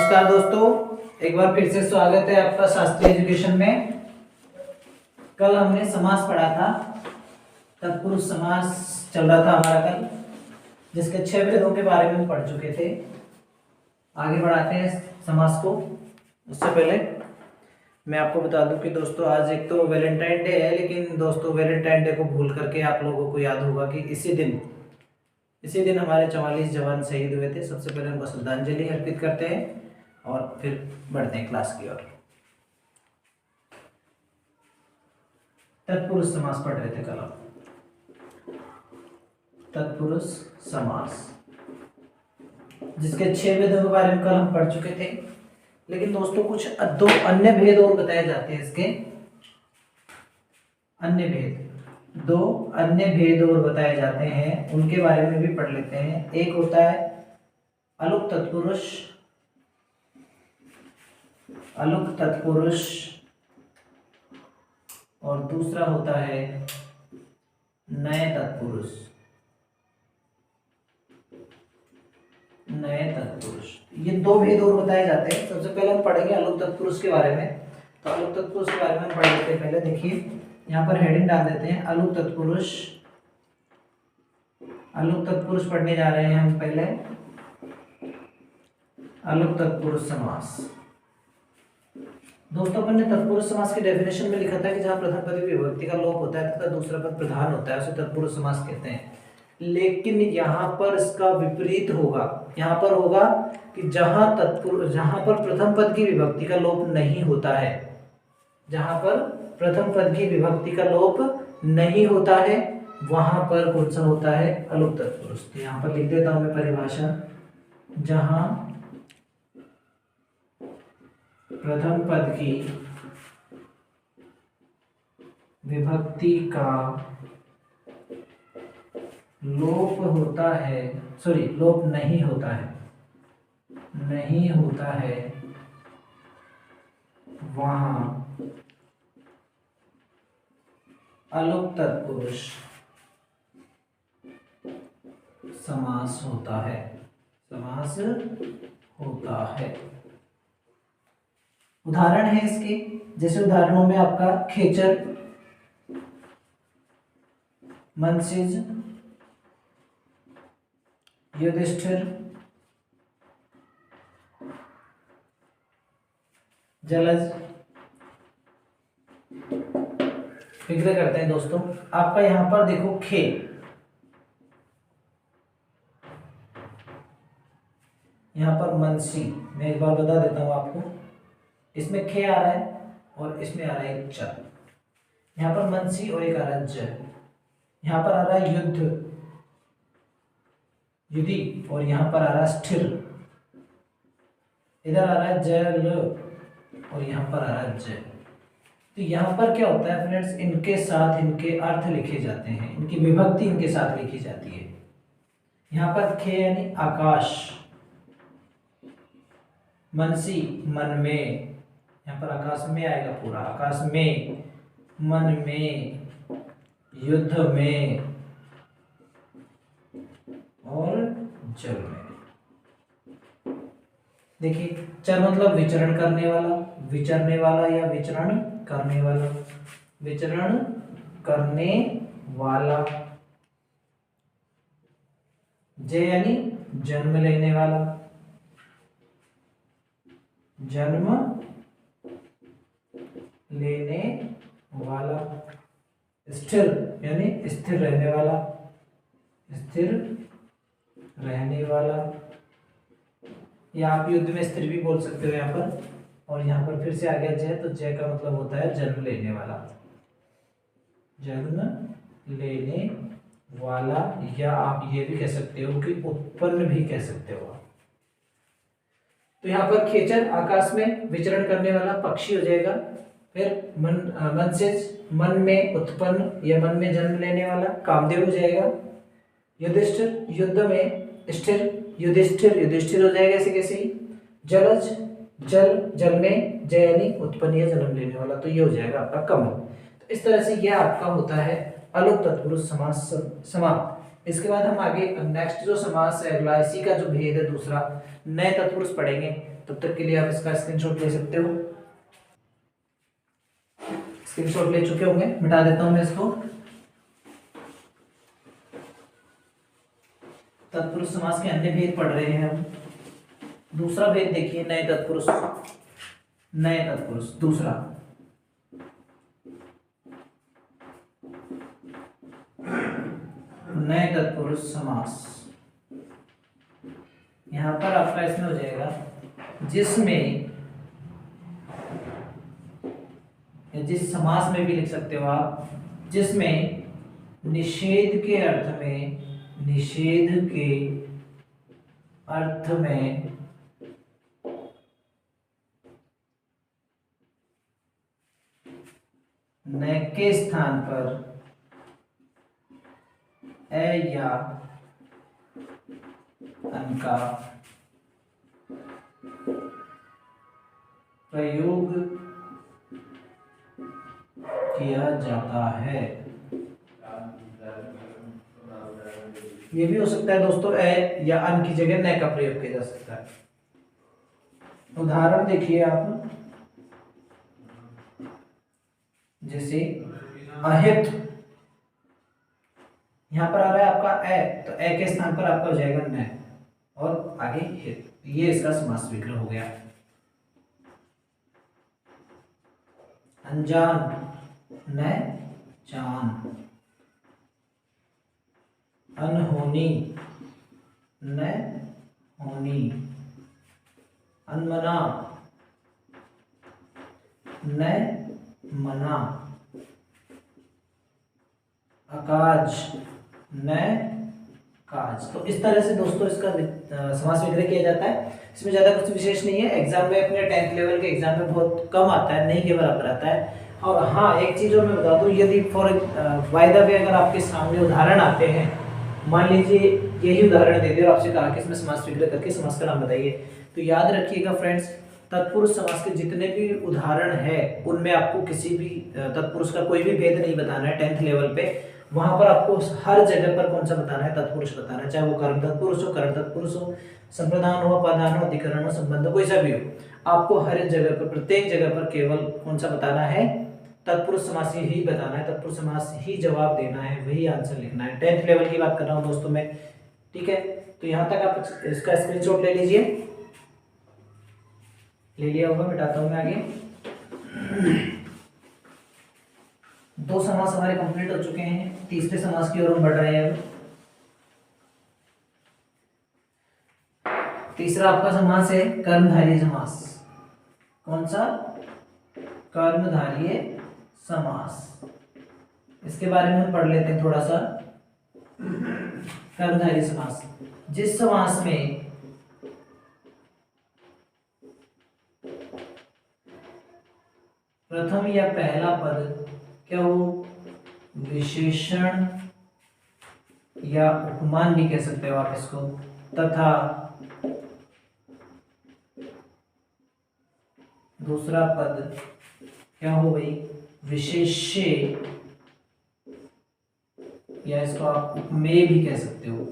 नमस्कार दोस्तों, एक बार फिर से स्वागत है आपका शास्त्रीय एजुकेशन में। कल हमने समास पढ़ा था, तत्पुरुष समास चल रहा था हमारा कल, जिसके 6 भेदों के बारे में हम पढ़ चुके थे। आगे बढ़ाते हैं समास को। उससे पहले मैं आपको बता दूं कि दोस्तों आज एक तो वैलेंटाइन डे है, लेकिन दोस्तों वैलेंटाइन डे को भूल करके आप लोगों को याद होगा कि इसी दिन हमारे 44 जवान शहीद हुए थे। सबसे पहले उनको श्रद्धांजलि अर्पित करते हैं और फिर बढ़ते हैं क्लास की ओर। तत्पुरुष समास पढ़ रहे थे कल आप। तत्पुरुष समास जिसके 6 भेदों के बारे में कल हम पढ़ चुके थे, लेकिन दोस्तों कुछ 2 अन्य भेद और बताए जाते हैं। इसके अन्य भेद 2 अन्य भेद और बताए जाते हैं, उनके बारे में भी पढ़ लेते हैं। एक होता है अलुक तत्पुरुष और दूसरा होता है नए तत्पुरुष। ये 2 भेद और बताए जाते हैं। सबसे पहले हम पढ़ेंगे अलुक तत्पुरुष के बारे में। तो अलुक तत्पुरुष के बारे में पढ़ लेते हैं। पहले देखिए, यहाँ पर हेडिंग डाल देते हैं अलुक तत्पुरुष पढ़ने जा रहे हैं हम। पहले अलुक तत्पुरुष समास। दोस्तों अपन ने तत्पुरुष समास के डेफिनेशन में लिखा था कि जहां प्रथम पद विभक्ति का लोप होता है तथा दूसरा पद प्रधान होता है उसे तत्पुरुष समास कहते हैं। लेकिन यहाँ पर इसका विपरीत होगा। यहाँ पर होगा कि जहां पर प्रथम पद की विभक्ति का लोप नहीं होता है, जहां पर प्रथम पद की विभक्ति का लोप नहीं होता है, वहां पर कौन सा होता है? अलुक तत्पुरुष। तो यहाँ पर लिख देता हूं मैं परिभाषा। जहां प्रथम पद की विभक्ति का लोप होता है, लोप नहीं होता है, वहां अलुक तत्पुरुष समास होता है। उदाहरण है इसके, जैसे उदाहरणों में आपका खेचर, मनसिज, युधिष्ठिर, जलज। फिक्र करते हैं दोस्तों। आपका यहां पर देखो खे, यहां पर मनसी। मैं एक बार बता देता हूं आपको, इसमें खे आ रहा है और इसमें आ रहा है च। यहां पर मनसी और एक आ रहा है ज। यहां पर आ रहा है युधि और यहां पर आ रहा है स्थिर। इधर आ रहा है जल और यहां पर आ रहा है ज। तो यहाँ पर क्या होता है फ्रेंड्स, इनके साथ इनके अर्थ लिखे जाते हैं, इनकी विभक्ति इनके साथ लिखी जाती है। यहाँ पर खे यानी आकाश, मनसी मन में, यहाँ पर आकाश में आएगा पूरा, आकाश में, मन में, युद्ध में और जल में। देखिए, चर मतलब विचरण करने वाला, विचरने वाला या विचरण करने वाला। जय यानी जन्म लेने वाला, जन्म लेने वाला। स्थिर यानी स्थिर रहने वाला, या आप युद्ध में स्थिर भी बोल सकते हो यहाँ पर। और यहाँ पर फिर से आ गया जय, तो जय का मतलब होता है जन्म लेने वाला, या आप ये भी कह सकते हो कि उत्पन्न भी कह सकते हो। तो यहाँ पर खेचर आकाश में विचरण करने वाला पक्षी हो जाएगा। फिर मनसिज मन में उत्पन्न या मन में जन्म लेने वाला कामदेव हो जाएगा। युधिष्ठिर युद्ध में स्थिर, युधिष्ठिर हो जाएगा ऐसे कैसे ही। जलज जल में, जय यानी उत्पन्न या जन्म लेने वाला, तो ये हो जाएगा आपका कमल। तो इस तरह से यह आपका होता है अलुक तत्पुरुष समास समाप्त। इसके बाद हम आगे नेक्स्ट जो समास है अगला, इसी का जो भेद है दूसरा, नए तत्पुरुष पढ़ेंगे। तब तक के लिए आप इसका स्क्रीनशॉट ले सकते हो। स्क्रीनशॉट ले चुके होंगे, मिटा देता हूं मैं इसको। तत्पुरुष समास के अन्य भेद पढ़ रहे हैं हम। दूसरा भेद देखिए, नए तत्पुरुष। नए तत्पुरुष दूसरा, नए तत्पुरुष समास। यहां पर आपका इसमें हो जाएगा जिसमें, जिस समास में भी लिख सकते हो आप, जिसमें निषेध के अर्थ में, निषेध के अर्थ में न के स्थान पर ए या अन का प्रयोग किया जाता है। ये भी हो सकता है दोस्तों, ए या अन की जगह न का प्रयोग किया जा सकता है। उदाहरण देखिए आप, जैसे अहित, यहां पर आ रहा है आपका ए, तो ए के स्थान पर आपका हो जाएगा न और आगे हित। ये इसका समास विग्रह हो गया। अनजान, न जान। अनहोनी, न होनी। अनमना, न मना। अकाज, न काज। तो इस तरह से दोस्तों इसका समास विग्रह किया जाता है। इसमें ज्यादा कुछ विशेष नहीं है, एग्जाम में अपने 10th लेवल के एग्जाम में बहुत कम आता है, नहीं के बराबर आता है। और हाँ, एक चीज और मैं बता दूं, यदि फॉर बाय द वे अगर आपके सामने उदाहरण आते हैं, मान लीजिए यही उदाहरण दे दिया और आपसे कहा कि इसमें समास विग्रह करके समास का नाम बताइए, तो याद रखिएगा फ्रेंड्स, तत्पुरुष समास के जितने भी उदाहरण है उनमें आपको किसी भी तत्पुरुष का कोई भी भेद नहीं बताना है 10th लेवल पे। वहां पर आपको हर जगह पर कौन सा बताना है, तत्पुरुष बताना है, चाहे वो कर्म तत्पुरुष हो, करण तत्पुरुष हो, संप्रदान हो, अपादान हो, अधिकरण हो, संबंध हो, कोई सा भी हो, आपको हर जगह पर, प्रत्येक जगह पर केवल कौन सा बताना है, तत्पुरुष समास ही बताना है, तत्पुरुष समास ही जवाब देना है, वही आंसर लिखना है। 10th लेवल की बात कर रहा हूं दोस्तों मैं, ठीक है। तो यहां तक आप इसका स्क्रीनशॉट ले लीजिए। ले लिया होगा, मिटाता हूं मैं आगे। दो समास हमारे कंप्लीट हो चुके हैं, तीसरे समास की ओर हम बढ़ रहे हैं। अब तीसरा आपका समास है कर्मधारय समास। कौन सा? कर्मधारय समास। इसके बारे में हम पढ़ लेते हैं थोड़ा सा। कर्मधारय समास, जिस समास में प्रथम या पहला पद क्या हो, विशेषण या उपमान भी कह सकते हो आप इसको, तथा दूसरा पद क्या हो भाई, विशेष्य, या इसको आप उपमेय भी कह सकते हो,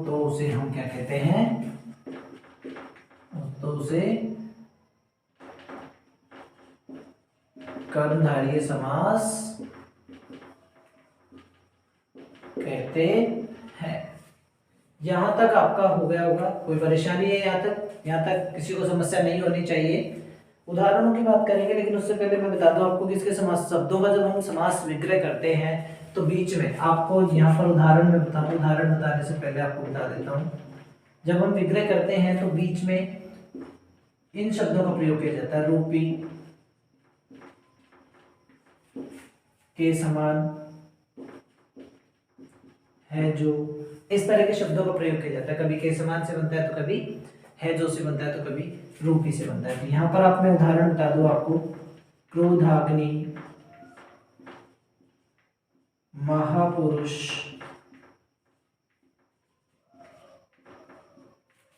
तो उसे हम क्या कहते हैं, तो उसे कर्मधारय समास कहते हैं। यहां तक आपका हो गया होगा, कोई परेशानी है यहां तक? यहां तक किसी को समस्या नहीं होनी चाहिए। उदाहरणों की बात करेंगे, लेकिन उससे पहले मैं बता दूं आपको कि इसके समास शब्दों का जब हम समास विग्रह करते हैं तो बीच में आपको यहाँ पर उदाहरण में बता दूं, उदाहरण बताने से पहले आपको बता देता हूँ, जब हम विग्रह करते हैं तो बीच में इन शब्दों का प्रयोग किया जाता है, रूपी, के समान, है जो, इस तरह के शब्दों का प्रयोग किया जाता है। कभी के समान से बनता है तो कभी है जो से बनता है तो कभी रूपी से बनता है। तो यहां पर आप, मैं उदाहरण बता दूं आपको, क्रोधाग्नि, महापुरुष,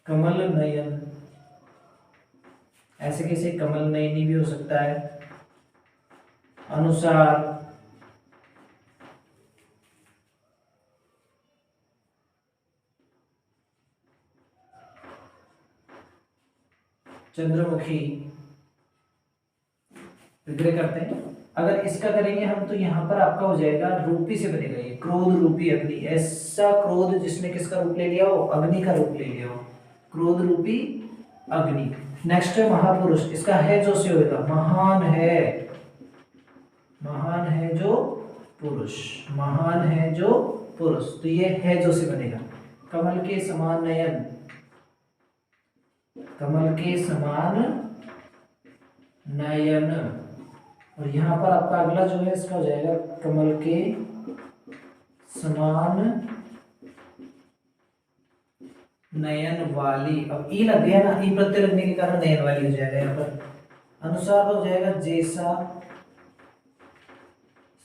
कमल नयन, ऐसे कैसे कमल नयनी भी हो सकता है, अनुसार, चंद्रमुखी विग्रह करते हैं। अगर इसका करेंगे हम तो यहाँ पर आपका हो जाएगा रूपी से बनेगा, ये क्रोध रूपी अग्नि। ऐसा क्रोध जिसने किसका रूप ले लिया हो, अग्नि का रूप ले लिया हो, क्रोध रूपी अग्नि। नेक्स्ट है महापुरुष, इसका है जो से होगा महान है जो पुरुष, महान है जो पुरुष, तो ये है जो से बनेगा। कमल के समान नयन, कमल के समान नयन। और यहाँ पर आपका अगला जो है इसका हो जाएगा कमल के समान नयन वाली। अब ई लग गया ना, ई प्रत्यय लगने के कारण नयन वाली हो जाएगा। यहाँ पर अनुसार हो जाएगा जैसा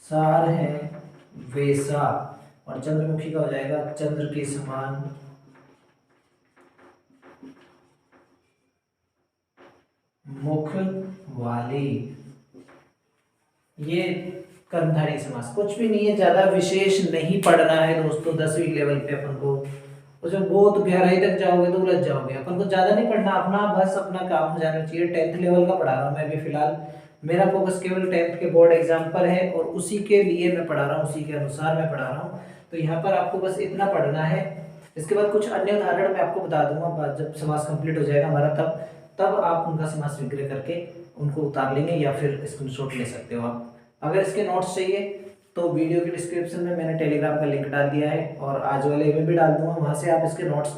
सार है वैसा, और चंद्रमुखी का हो जाएगा चंद्र के समान मुख वाली। ये कर्मधारय समास, कुछ भी नहीं है, ज्यादा विशेष नहीं पढ़ना है दोस्तों। 10वीं लेवल पे अपन को उसमें बहुत गहराई तक जाओगे तो उलझ जाओगे। अपन को ज्यादा नहीं पढ़ना, अपना बस अपना काम हो जाना चाहिए। 10th लेवल का पढ़ा रहा हूँ मैं भी फिलहाल, मेरा फोकस केवल 10th के बोर्ड एग्जाम पर है और उसी के लिए मैं पढ़ा रहा हूँ, उसी के अनुसार मैं पढ़ा रहा हूँ। तो यहाँ पर आपको बस इतना पढ़ना है। इसके बाद कुछ अन्य उदाहरण मैं आपको बता दूंगा जब समास कंप्लीट हो जाएगा हमारा, तब आप उनका समास विग्रह करके उनको उतार लेंगे या फिर स्क्रीनशॉट ले सकते हो आप। अगर इसके नोट्स चाहिए तो वीडियो के डिस्क्रिप्शन में मैंने टेलीग्राम का लिंक डाल दिया है और आज वाले में भी डाल दूंगा, वहां से आप इसके नोट्स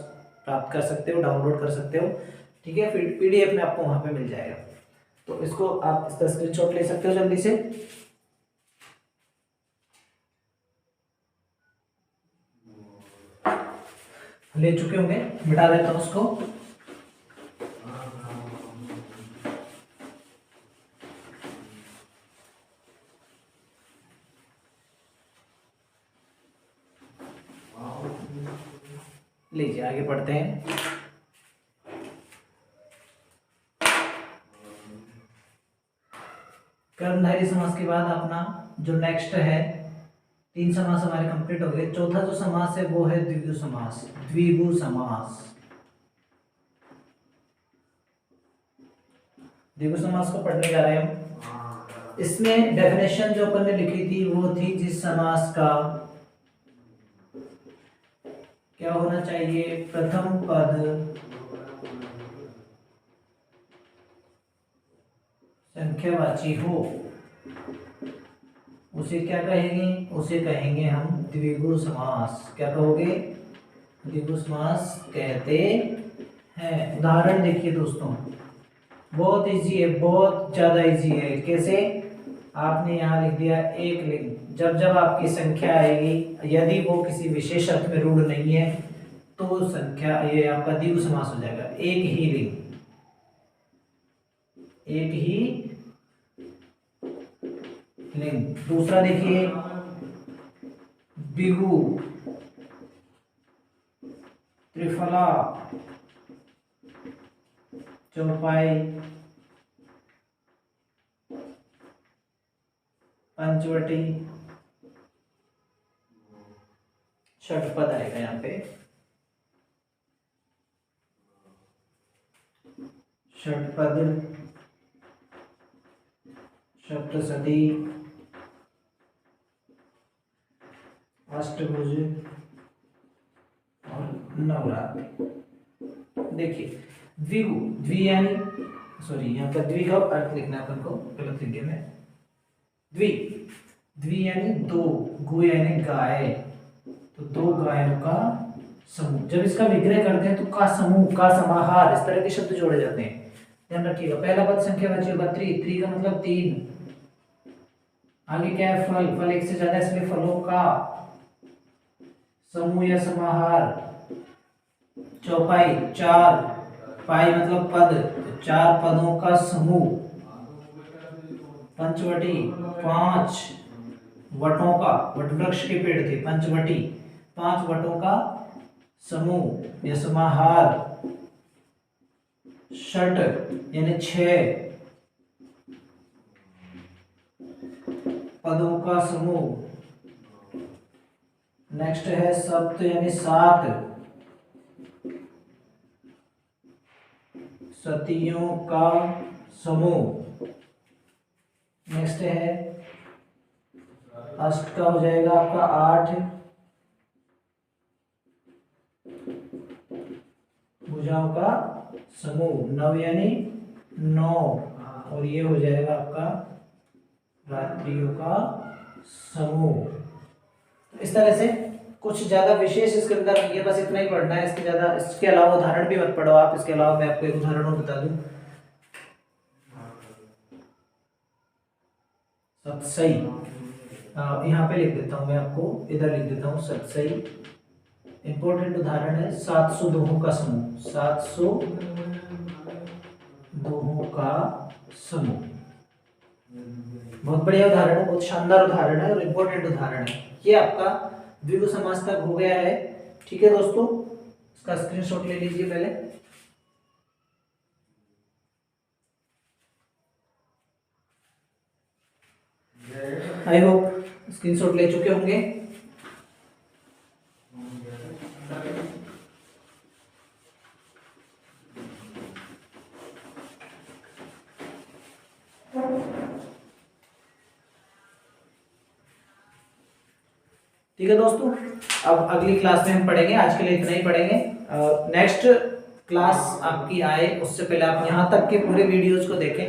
प्राप्त कर सकते हो, डाउनलोड कर सकते हो। ठीक है, फिर PDF में आपको वहां पे मिल जाएगा, तो इसको आप इसका स्क्रीनशॉट ले सकते हो जल्दी से। ले चुके होंगे, मिटा देता हूं उसको। लीजिए आगे पढ़ते हैं। कर्मधारय समास के बाद अपना जो नेक्स्ट है, 3 समास हमारे कंप्लीट हो गए। चौथा जो समास है वो है द्विगु समास। द्विगु समास, द्विगु समास को पढ़ने जा रहे हैं हम। इसमें डेफिनेशन जो अपन ने लिखी थी वो थी जिस समास का क्या होना चाहिए, प्रथम पद संख्यावाची हो, उसे क्या कहेंगे, उसे कहेंगे हम द्विगु समास। क्या कहोगे, द्विगु समास कहते हैं। उदाहरण देखिए दोस्तों, बहुत इजी है, बहुत ज्यादा इजी है। कैसे, आपने यहाँ लिख दिया एक लिंग। जब जब आपकी संख्या आएगी, यदि वो किसी विशेष अर्थ में रूढ़ नहीं है तो संख्या ये आपका द्विगु समास हो जाएगा। एक ही लिंग, एक ही लिंग। दूसरा देखिए द्विगु, त्रिफला, चौपाई, पंचवटी, षटपद आएगा यहाँ पे। षटपद, सप्तशती, अष्टभुज और नवरात्रि। देखिए द्विगु, द्वि यानी सॉरी यहाँ पर द्वि का अर्थ लिखना है अपन को, गलत लिख गया मैं। द्वि, द्वि यानी दो, गु यानी गाय, तो दो गायों का समूह। जब इसका विग्रह करते हैं तो का समूह, का समाहार, इस तरह के शब्द जोड़े जाते हैं, ध्यान रखिएगा। पहला पद संख्यावाची होगा त्रि, त्रि का मतलब 3। आगे क्या है, फल, फल एक से ज्यादा, इसलिए फलों का समूह या समाहार। चौपाई 4, पाई मतलब पद, तो 4 पदों का समूह। पंचवटी 5 वटों का, वट वृक्ष के पेड़ थे पंचवटी, 5 वटों का समूह या समाहार। षट यानी 6 पदों का समूह। नेक्स्ट है सप्त यानी 7, सतियों का समूह। नेक्स्ट है अष्ट का हो जाएगा आपका 8 भुजाओं का समूह। 9 यानी 9, और ये हो जाएगा आपका रात्रियों का समूह। इस तरह से कुछ ज्यादा विशेष इसके अंदर ये बस इतना ही पढ़ना है, इसके ज्यादा, इसके अलावा उदाहरण भी मत पढ़ो आप। इसके अलावा मैं आपको एक उदाहरण और बता दूं, सतसई, यहाँ पे लिख देता हूँ मैं आपको, इधर लिख देता हूँ सतसई। इंपॉर्टेंट उदाहरण है 700 दोहों का समूह। 700 दोहों का समूह, बहुत बढ़िया उदाहरण है, बहुत शानदार उदाहरण है और इम्पोर्टेंट उदाहरण है। ये आपका द्विगु समास तक हो गया है। ठीक है दोस्तों, इसका स्क्रीनशॉट ले लीजिए पहले। आई होप स्क्रीनशॉट ले चुके होंगे। ठीक है दोस्तों, अब अगली क्लास में हम पढ़ेंगे, आज के लिए इतना ही पढ़ेंगे। नेक्स्ट क्लास आपकी आए उससे पहले आप यहाँ तक के पूरे वीडियोज को देखें।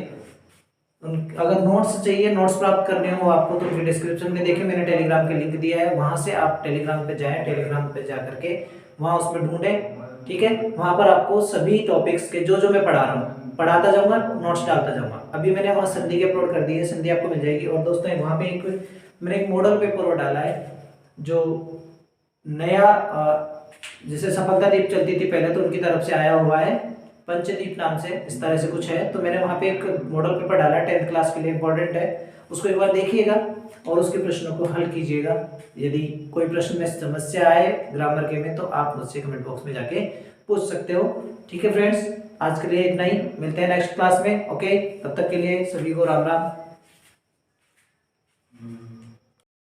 अगर नोट्स चाहिए, नोट्स प्राप्त करने हो आपको, तो डिस्क्रिप्शन में देखिए मैंने टेलीग्राम का लिंक दिया है, वहां से आप टेलीग्राम पे जाएं, टेलीग्राम पे जा करके वहां उसमें ढूंढें। ठीक है, वहां पर आपको सभी टॉपिक्स के जो जो मैं पढ़ा रहा हूँ पढ़ाता जाऊंगा, नोट्स डालता जाऊंगा। अभी मैंने वहाँ संधि के अपलोड कर दी है, संधि आपको मिल जाएगी। और दोस्तों वहाँ पे मैंने एक मॉडल पेपर और डाला है, जो नया जैसे सफलता दीप चलती थी पहले, तो उनकी तरफ से आया हुआ है, पंचदीप नाम से, इस तरह से कुछ है। तो मैंने वहाँ पे एक मॉडल पेपर डाला है, 10th क्लास के लिए इंपॉर्टेंट है, उसको एक बार देखिएगा और उसके प्रश्नों को हल कीजिएगा। यदि कोई प्रश्न में समस्या आए ग्रामर के में, तो आप मुझसे कमेंट बॉक्स में जाके पूछ सकते हो। ठीक है फ्रेंड्स, आज के लिए इतना ही, मिलते हैं नेक्स्ट क्लास में। ओके, तब तक के लिए सभी को राम राम।